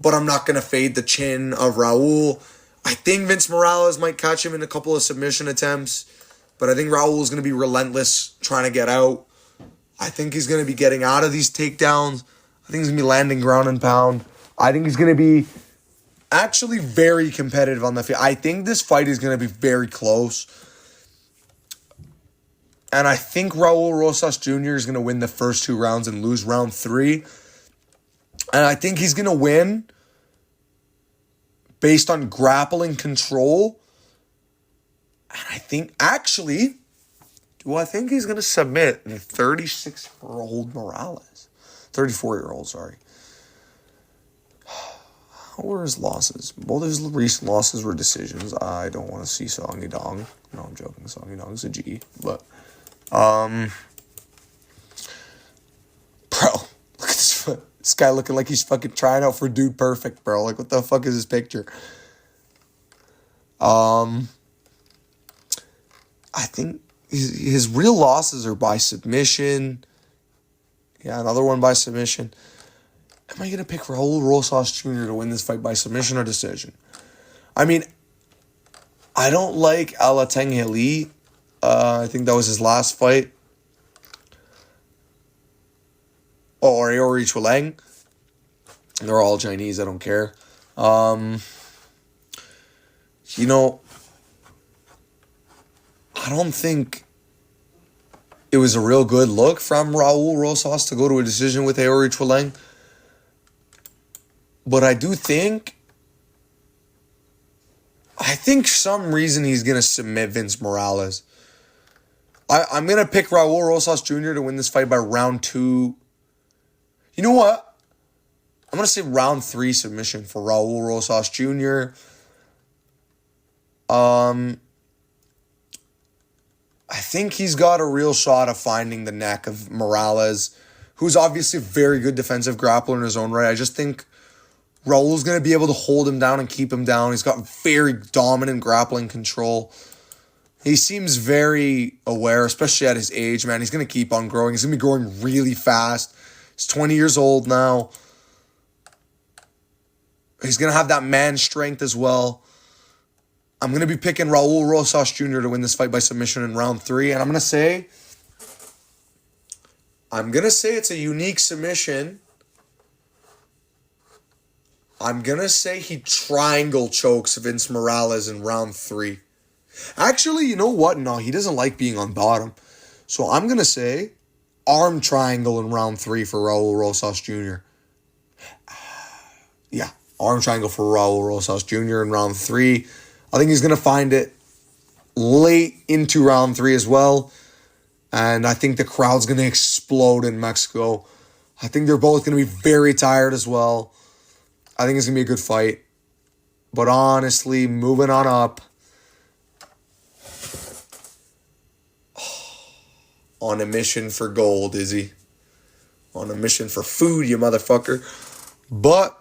But I'm not going to fade the chin of Raul. I think Vince Morales might catch him in a couple of submission attempts. But I think Raul is going to be relentless trying to get out. I think he's going to be getting out of these takedowns. I think he's going to be landing ground and pound. I think he's going to be actually very competitive on the field. I think this fight is going to be very close. And I think Raul Rosas Jr. is going to win the first 2 rounds and lose round 3. And I think he's going to win based on grappling control. And I think, actually, do I think he's going to submit the 36-year-old Morales? 34-year-old, sorry. What were his losses? Both his recent losses were decisions. I don't want to see Songy Dong. No, I'm joking. Songy Dong's a G. But, bro, look at this foot. This guy looking like he's fucking trying out for Dude Perfect, bro. Like, what the fuck is his picture? I think his real losses are by submission. Yeah, another one by submission. Am I going to pick Raul Rosas Jr. to win this fight by submission or decision? I mean, I don't like Alateng Hili. I think that was his last fight. Or Aori Chuleng. They're all Chinese. I don't care. You know, I don't think it was a real good look from Raul Rosas to go to a decision with Aori Chuleng. But I do think, some reason he's going to submit Vince Morales. I'm going to pick Raul Rosas Jr. to win this fight by round 2. You know what? I'm going to say round 3 submission for Raul Rosas Jr. I think he's got a real shot of finding the neck of Morales, who's obviously a very good defensive grappler in his own right. I just think Raul's going to be able to hold him down and keep him down. He's got very dominant grappling control. He seems very aware, especially at his age, man. He's going to keep on growing. He's going to be growing really fast. He's 20 years old now. He's going to have that man strength as well. I'm going to be picking Raul Rosas Jr. to win this fight by submission in round 3. And I'm going to say it's a unique submission. I'm going to say he triangle chokes Vince Morales in round 3. Actually, you know what? No, he doesn't like being on bottom. So I'm going to say arm triangle in round 3 for Raul Rosas Jr. Yeah, arm triangle for Raul Rosas Jr. in round 3. I think he's going to find it late into round 3 as well. And I think the crowd's going to explode in Mexico. I think they're both going to be very tired as well. I think it's going to be a good fight. But honestly, moving on up. On a mission for gold, is he? On a mission for food, you motherfucker. But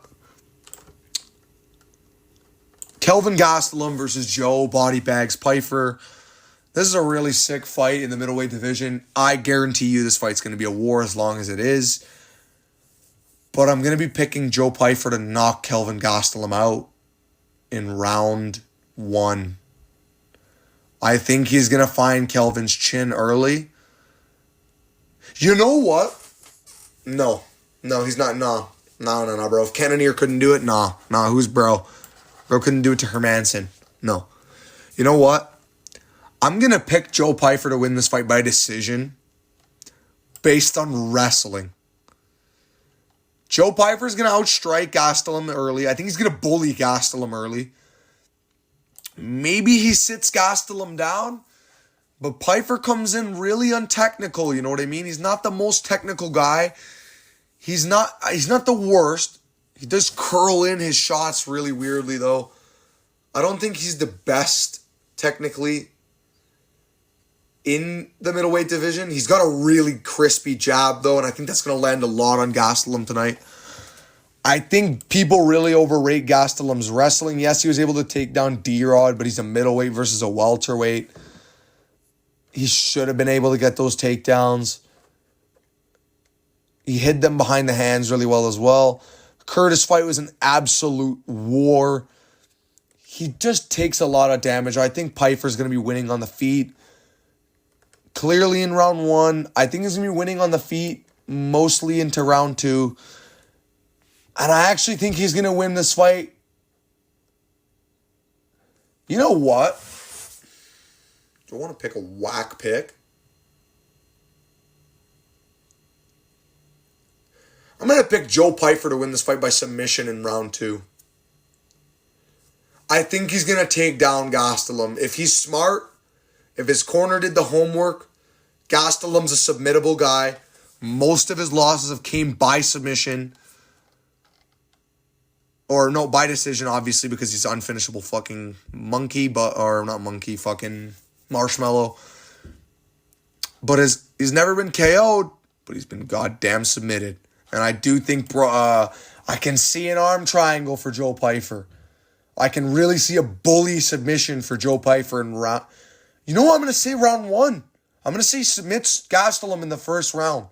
Kelvin Gastelum versus Joe Body Bags Pyfer. This is a really sick fight in the middleweight division. I guarantee you this fight's going to be a war as long as it is. But I'm going to be picking Joe Pyfer to knock Kelvin Gastelum out in round 1. I think he's going to find Kelvin's chin early. You know what? No, he's not. No, bro. If Cannonier couldn't do it, who's bro? Bro couldn't do it to Hermanson. No. You know what? I'm going to pick Joe Pyfer to win this fight by decision based on wrestling. Joe Pyfer's going to outstrike Gastelum early. I think he's going to bully Gastelum early. Maybe he sits Gastelum down. But Pyfer comes in really untechnical, you know what I mean? He's not the most technical guy. He's not the worst. He does curl in his shots really weirdly, though. I don't think he's the best technically in the middleweight division. He's got a really crispy jab, though, and I think that's going to land a lot on Gastelum tonight. I think people really overrate Gastelum's wrestling. Yes, he was able to take down D-Rod, but he's a middleweight versus a welterweight. He should have been able to get those takedowns. He hid them behind the hands really well as well. Curtis' fight was an absolute war. He just takes a lot of damage. I think Pyfer's going to be winning on the feet. Clearly in round 1. I think he's going to be winning on the feet mostly into round 2. And I actually think he's going to win this fight. You know what? Do I want to pick a whack pick? I'm going to pick Joe Pyfer to win this fight by submission in round 2. I think he's going to take down Gastelum. If he's smart, if his corner did the homework, Gastelum's a submittable guy. Most of his losses have came by submission. Or no, by decision, obviously, because he's an unfinishable fucking monkey, or not monkey, fucking marshmallow. But he's never been KO'd, but he's been goddamn submitted. And I do think I can see an arm triangle for Joe Pyfer. I can really see a bully submission for Joe Pyfer in round. You know what I'm going to say round 1? I'm going to say submits Gastelum in the first round.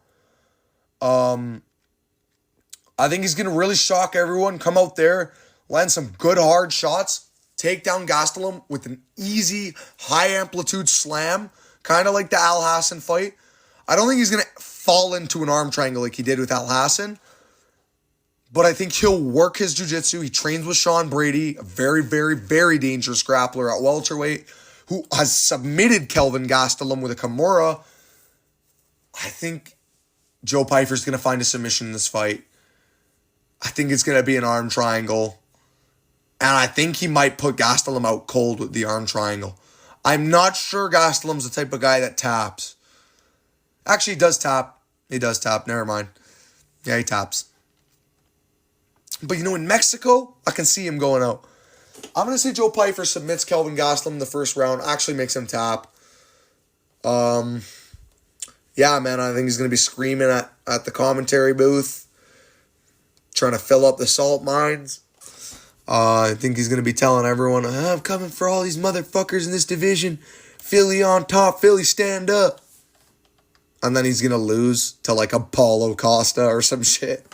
I think he's going to really shock everyone, come out there, land some good hard shots, take down Gastelum with an easy, high-amplitude slam, kind of like the Al Hassan fight. I don't think he's going to fall into an arm triangle like he did with Al Hassan, but I think he'll work his jiu-jitsu. He trains with Sean Brady, a very, very, very dangerous grappler at welterweight, who has submitted Kelvin Gastelum with a Kimura. I think Joe Pyfer's going to find a submission in this fight. I think it's going to be an arm triangle. And I think he might put Gastelum out cold with the arm triangle. I'm not sure Gastelum's the type of guy that taps. Actually, he does tap. He does tap. Never mind. Yeah, he taps. But in Mexico, I can see him going out. I'm going to say Joe Pyfer submits Kelvin Gastelum in the first round. Actually makes him tap. Yeah, man, I think he's going to be screaming at the commentary booth, trying to fill up the salt mines. I think he's going to be telling everyone, I'm coming for all these motherfuckers in this division. Philly on top. Philly, stand up. And then he's going to lose to like a Paulo Costa or some shit.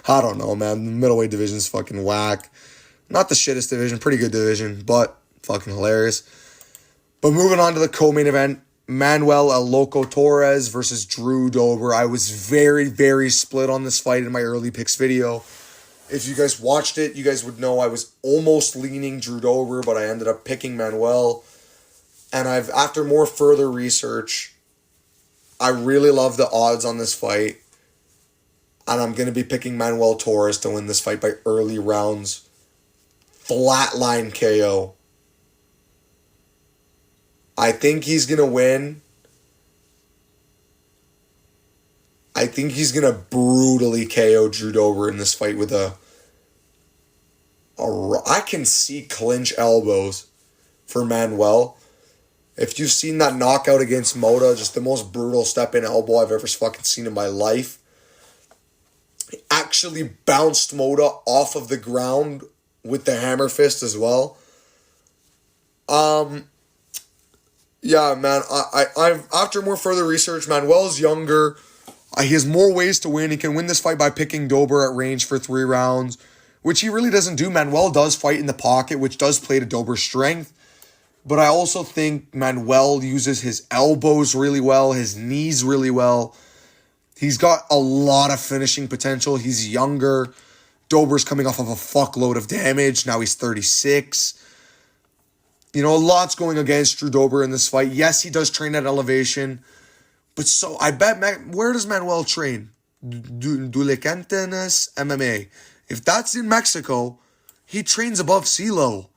I don't know, man. The middleweight division's fucking whack. Not the shittest division. Pretty good division, but fucking hilarious. But moving on to the co-main event, Manuel El Loco Torres versus Drew Dober. I was very, very split on this fight in my early picks video. If you guys watched it, you guys would know I was almost leaning Drew Dober, but I ended up picking Manuel. And after more further research, I really love the odds on this fight. And I'm going to be picking Manuel Torres to win this fight by early rounds. Flatline KO. I think he's going to win. I think he's going to brutally KO Drew Dober in this fight with I can see clinch elbows for Manuel. If you've seen that knockout against Mota, just the most brutal step-in elbow I've ever fucking seen in my life. He actually bounced Mota off of the ground with the hammer fist as well. Yeah, man, I've after more further research, Manuel's younger. He has more ways to win. He can win this fight by picking Dober at range for 3 rounds, which he really doesn't do. Manuel does fight in the pocket, which does play to Dober's strength. But I also think Manuel uses his elbows really well, his knees really well. He's got a lot of finishing potential. He's younger. Dober's coming off of a fuckload of damage. Now he's 36. A lot's going against Drew Dober in this fight. Yes, he does train at elevation. But so, I bet, where does Manuel train? Dulecantenes MMA. If that's in Mexico, he trains above CeeLo.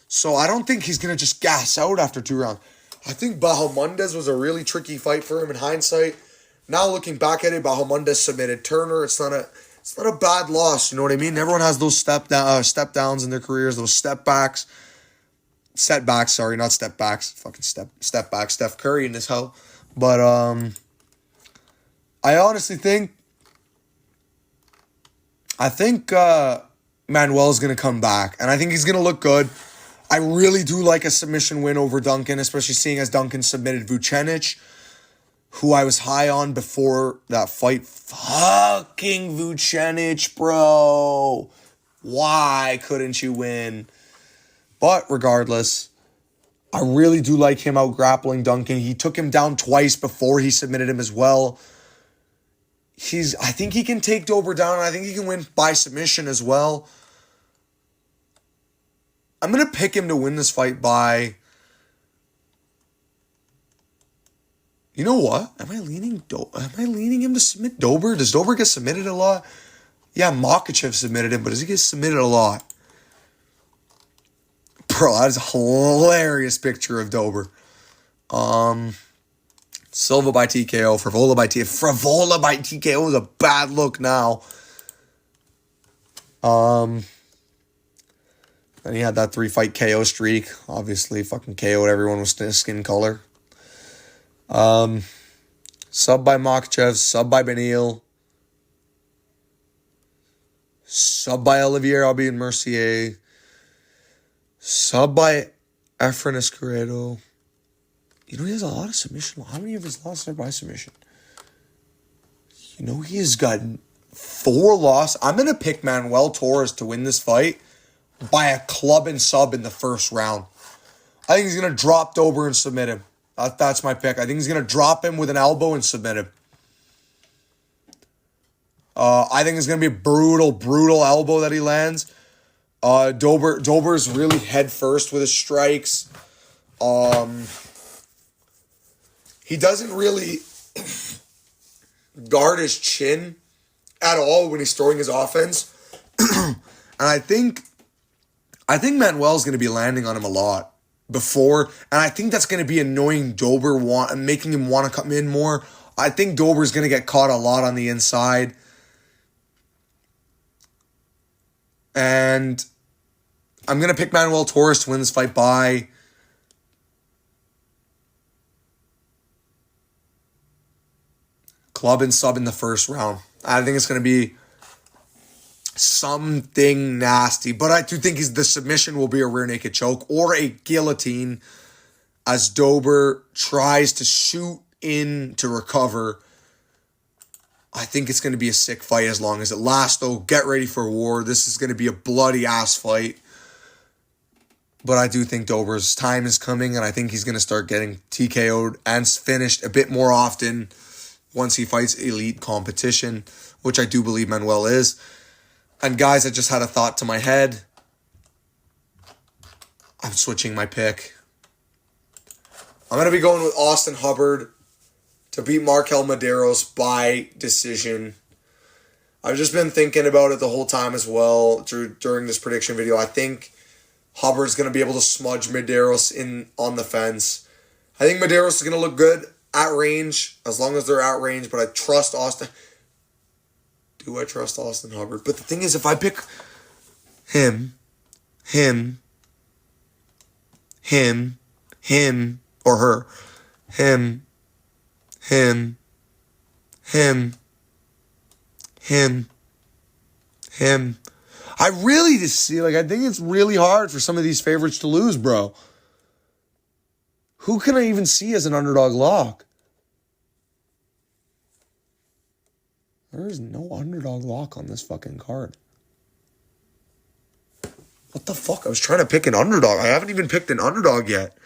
So I don't think he's going to just gas out after 2 rounds. I think Bahamondes was a really tricky fight for him in hindsight. Now looking back at it, Bahamondes submitted Turner. It's not a bad loss, you know what I mean? Everyone has those step downs in their careers, those setbacks, not step backs. Fucking step back. Steph Curry in this hell. But I honestly think I think Manuel's going to come back, and I think he's going to look good. I really do like a submission win over Duncan, especially seeing as Duncan submitted Vucenic, who I was high on before that fight. Fucking Vucenic, bro. Why couldn't you win? But regardless, I really do like him out grappling Duncan. He took him down twice before he submitted him as well. I think he can take Dober down, and I think he can win by submission as well. I'm going to pick him to win this fight by... You know what? Am I leaning him to submit Dober? Does Dober get submitted a lot? Yeah, Makhachev submitted him, but does he get submitted a lot? Bro, that is a hilarious picture of Dober. Silva by TKO, Frivola by TKO. Frivola by TKO is a bad look now. Then he had that 3-fight KO streak. Obviously, fucking KO'd everyone with skin color. Sub by Makhachev, sub by Benil. Sub by Olivier Aubin Mercier. Sub by Efren Escuredo. You know, he has a lot of submission. How many of his losses are by submission? You know, he has got 4 losses. I'm going to pick Manuel Torres to win this fight by a club and sub in the first round. I think he's going to drop Dober and submit him. That's my pick. I think he's going to drop him with an elbow and submit him. I think it's going to be a brutal elbow that he lands. Dober's really head first with his strikes. He doesn't really guard his chin at all when he's throwing his offense. And I think Manuel's going to be landing on him a lot before, and I think that's going to be annoying Dober, making him want to come in more. I think Dober's going to get caught a lot on the inside. And I'm going to pick Manuel Torres to win this fight by club and sub in the first round. I think it's going to be something nasty, but I do think the submission will be a rear naked choke or a guillotine as Dober tries to shoot in to recover. I think it's going to be a sick fight as long as it lasts, though. Get ready for war. This is going to be a bloody-ass fight. But I do think Dober's time is coming, and I think he's going to start getting TKO'd and finished a bit more often once he fights elite competition, which I do believe Manuel is. And guys, I just had a thought to my head. I'm switching my pick. I'm going to be going with Austin Hubbard to beat Markel Medeiros by decision. I've just been thinking about it the whole time as well during this prediction video. I think Hubbard's going to be able to smudge Medeiros on the fence. I think Medeiros is going to look good at range, as long as they're at range, but I trust Austin. Do I trust Austin Hubbard? But the thing is, if I pick him, or her, him, I really just see, I think it's really hard for some of these favorites to lose, bro. Who can I even see as an underdog lock? There is no underdog lock on this fucking card. What the fuck? I was trying to pick an underdog. I haven't even picked an underdog yet.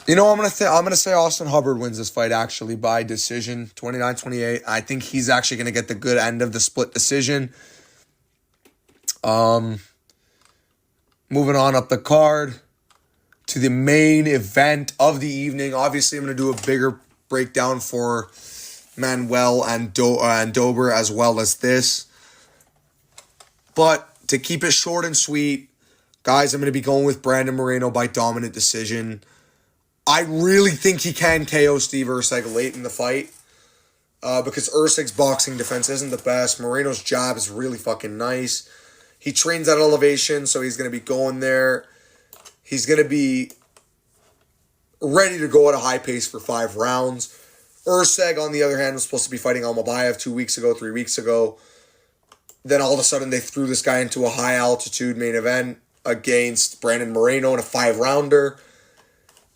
You know, I'm gonna say Austin Hubbard wins this fight actually by decision, 29-28. I think he's actually gonna get the good end of the split decision. Moving on up the card to the main event of the evening. Obviously, I'm gonna do a bigger breakdown for Manuel and Dober as well as this. But to keep it short and sweet, guys, I'm gonna be going with Brandon Moreno by dominant decision. I really think he can KO Steve Erceg late in the fight. because Erceg's boxing defense isn't the best. Moreno's jab is really fucking nice. He trains at elevation, so he's going to be going there. He's going to be ready to go at a high pace for 5 rounds. Erceg, on the other hand, was supposed to be fighting Almabayev 3 weeks ago. Then all of a sudden they threw this guy into a high altitude main event against Brandon Moreno in a 5-rounder.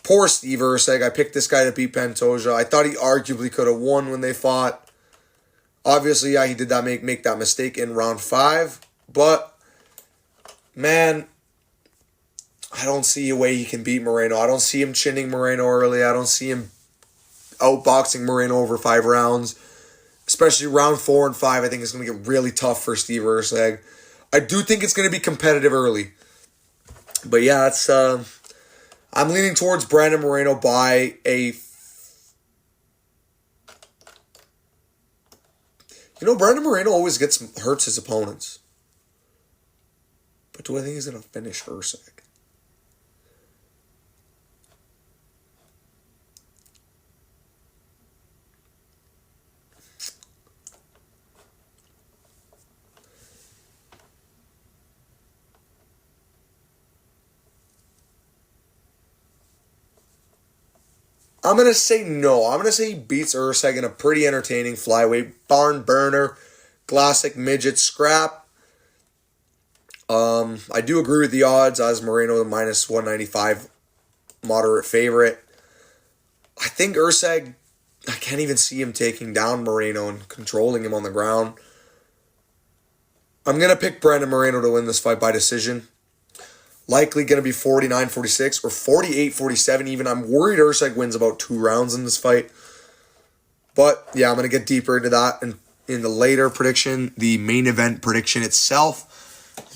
Poor Steve Erceg. I picked this guy to beat Pantoja. I thought he arguably could have won when they fought. Obviously, yeah, he did that make that mistake in round 5. But, man, I don't see a way he can beat Moreno. I don't see him chinning Moreno early. I don't see him outboxing Moreno over 5 rounds. Especially round 4 and 5, I think it's going to get really tough for Steve Erceg. I do think it's going to be competitive early. But yeah, it's I'm leaning towards Brandon Moreno by a... Brandon Moreno always hurts his opponents. But do I think he's going to finish Erceg? I'm going to say no. I'm going to say he beats Erceg in a pretty entertaining flyweight barn burner, classic midget scrap. I do agree with the odds as Moreno the minus 195 moderate favorite. I think Erceg, I can't even see him taking down Moreno and controlling him on the ground. I'm going to pick Brandon Moreno to win this fight by decision. Likely going to be 49-46 or 48-47 even. I'm worried Erceg wins about 2 rounds in this fight. But, yeah, I'm going to get deeper into that in the later prediction, the main event prediction itself,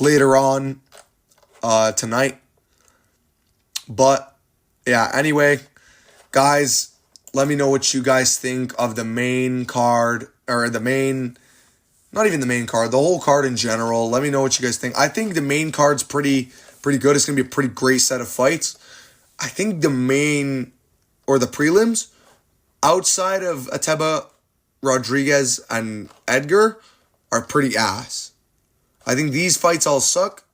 later on tonight. But, yeah, anyway, guys, let me know what you guys think of the main card, or the main, not even the main card, the whole card in general. Let me know what you guys think. I think the main card's pretty good. It's going to be a pretty great set of fights. I think the main, or the prelims, outside of Ateba, Rodriguez, and Edgar, are pretty ass. I think these fights all suck.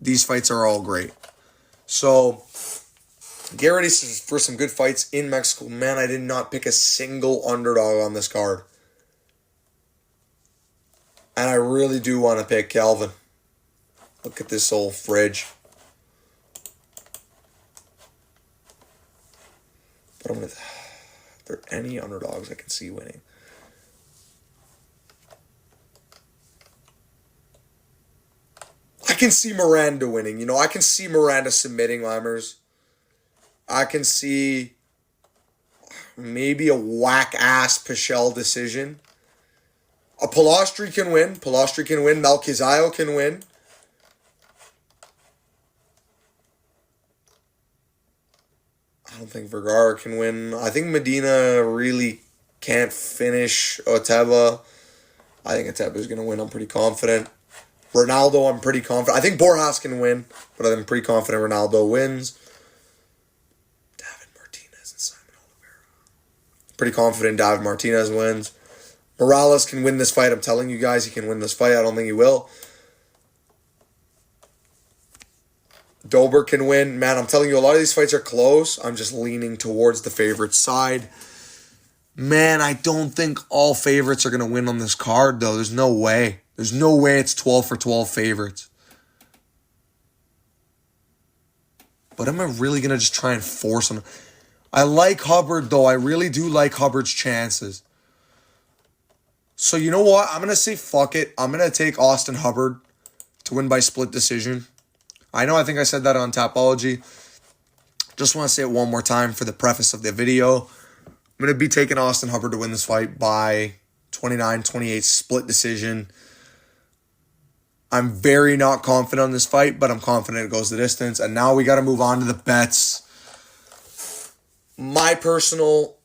These fights are all great. So, get ready for some good fights in Mexico. Man, I did not pick a single underdog on this card. And I really do want to pick Calvin. Look at this old fridge. But are there any underdogs I can see winning? I can see Miranda winning. I can see Miranda submitting Lammers. I can see maybe a whack-ass Pichel decision. A Palostri can win. Malkizayo can win. I don't think Vergara can win. I think Medina really can't finish Oteva. I think Oteva is going to win. I'm pretty confident. Ronaldo, I'm pretty confident. I think Borjas can win, but I'm pretty confident Ronaldo wins. David Martinez and Simon Oliveira. Pretty confident David Martinez wins. Morales can win this fight. I'm telling you guys, he can win this fight. I don't think he will. Dober can win. Man, I'm telling you, a lot of these fights are close. I'm just leaning towards the favorite side. Man, I don't think all favorites are going to win on this card, though. There's no way. There's no way it's 12 for 12 favorites. But am I really going to just try and force them? I like Hubbard, though. I really do like Hubbard's chances. So you know what? I'm going to say fuck it. I'm going to take Austin Hubbard to win by split decision. I know I think I said that on Tapology. Just want to say it one more time for the preface of the video. I'm going to be taking Austin Hubbard to win this fight by 29-28 split decision. I'm very not confident on this fight, but I'm confident it goes the distance. And now we got to move on to the bets. My personal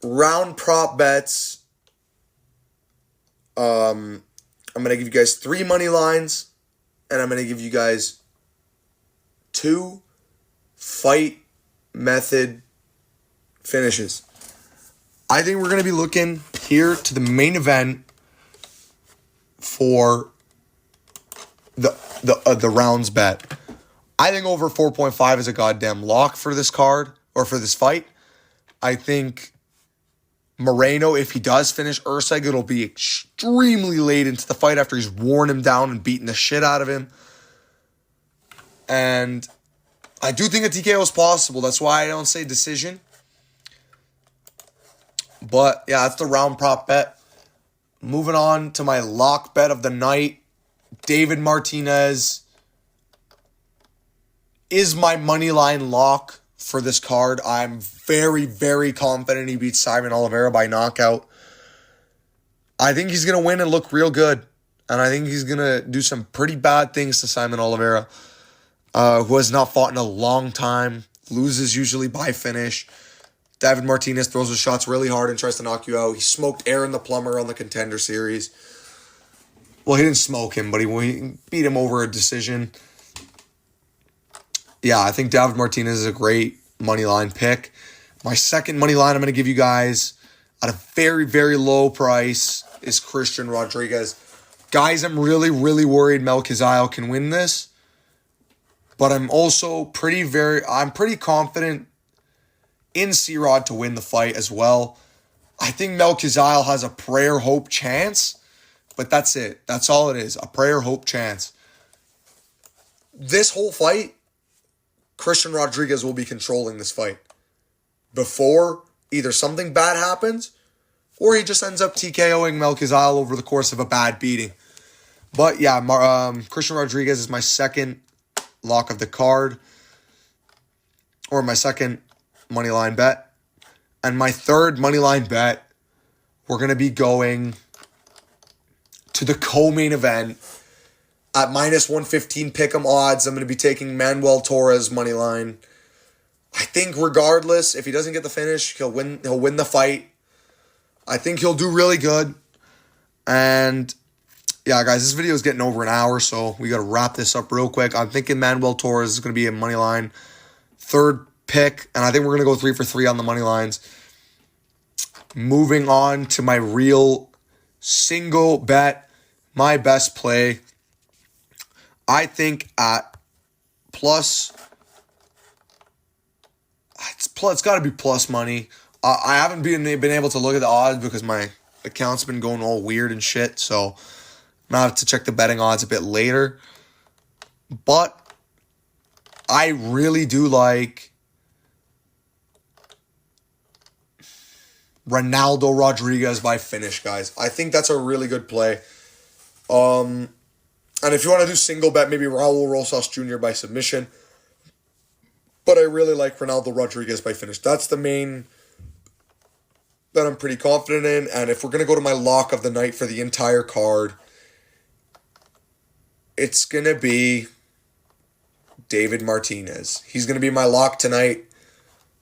round prop bets. I'm going to give you guys 3 money lines. And I'm going to give you guys 2 fight method finishes. I think we're going to be looking here to the main event for the rounds bet. I think over 4.5 is a goddamn lock for this card, or for this fight. I think Moreno, if he does finish Erceg, it'll be extremely late into the fight after he's worn him down and beaten the shit out of him. And I do think a TKO is possible. That's why I don't say decision. But yeah, that's the round prop bet. Moving on to my lock bet of the night. David Martinez is my moneyline lock for this card. I'm very, very confident he beats Simon Oliveira by knockout. I think he's going to win and look real good. And I think he's going to do some pretty bad things to Simon Oliveira, who has not fought in a long time, loses usually by finish. David Martinez throws his shots really hard and tries to knock you out. He smoked Aaron the Plumber on the Contender Series. Well, he didn't smoke him, but he beat him over a decision. Yeah, I think David Martinez is a great money line pick. My second money line I'm going to give you guys at a very, very low price is Christian Rodriguez. Guys, I'm really, really worried Melchizedek can win this. But I'm also pretty confident in C-Rod to win the fight as well. I think Melchizedek has a prayer hope chance, but that's it. That's all it is, a prayer hope chance. This whole fight, Christian Rodriguez will be controlling this fight before either something bad happens or he just ends up TKOing Melchizedek over the course of a bad beating. But yeah, Christian Rodriguez is my second lock of the card, or my second moneyline bet. And my third moneyline bet, we're going to be going to the co-main event at minus 115 pick'em odds. I'm going to be taking Manuel Torres moneyline. I think regardless, if he doesn't get the finish, he'll win the fight. I think he'll do really good. And yeah, guys, this video is getting over an hour, so we got to wrap this up real quick. I'm thinking Manuel Torres is going to be a moneyline third pick, and I think we're going to go 3 for 3 on the money lines. Moving on to my real single bet, my best play. I think at plus, it's got to be plus money. I haven't been able to look at the odds because my account's been going all weird and shit, so I'm going to have to check the betting odds a bit later. But I really do like Ronaldo Rodriguez by finish, guys. I think that's a really good play. And if you want to do single bet, maybe Raul Rosas Jr. by submission. But I really like Ronaldo Rodriguez by finish. That's the main that I'm pretty confident in. And if we're going to go to my lock of the night for the entire card, it's going to be David Martinez. He's going to be my lock tonight.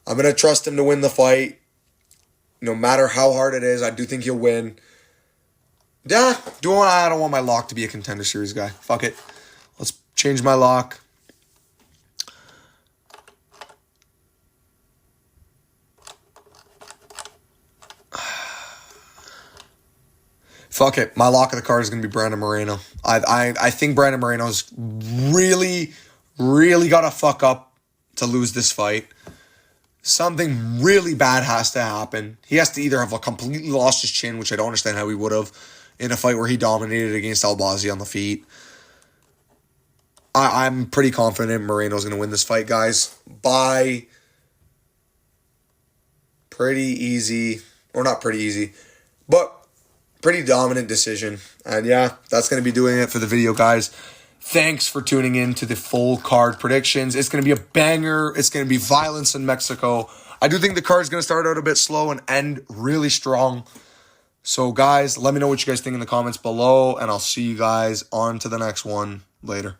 I'm going to trust him to win the fight. No matter how hard it is, I do think he'll win. Yeah, I don't want my lock to be a Contender Series guy. Fuck it. Let's change my lock. Fuck it. My lock of the card is going to be Brandon Moreno. I think Brandon Moreno's really, really got to fuck up to lose this fight. Something really bad has to happen. He has to either have completely lost his chin, which I don't understand how he would have, in a fight where he dominated against Albazi on the feet. I'm pretty confident Moreno's going to win this fight, guys, by pretty easy, or not pretty easy, but pretty dominant decision. And yeah, that's going to be doing it for the video, guys. Thanks for tuning in to the full card predictions. It's going to be a banger. It's going to be violence in Mexico. I do think the card's going to start out a bit slow and end really strong. So, guys, let me know what you guys think in the comments below, and I'll see you guys on to the next one later.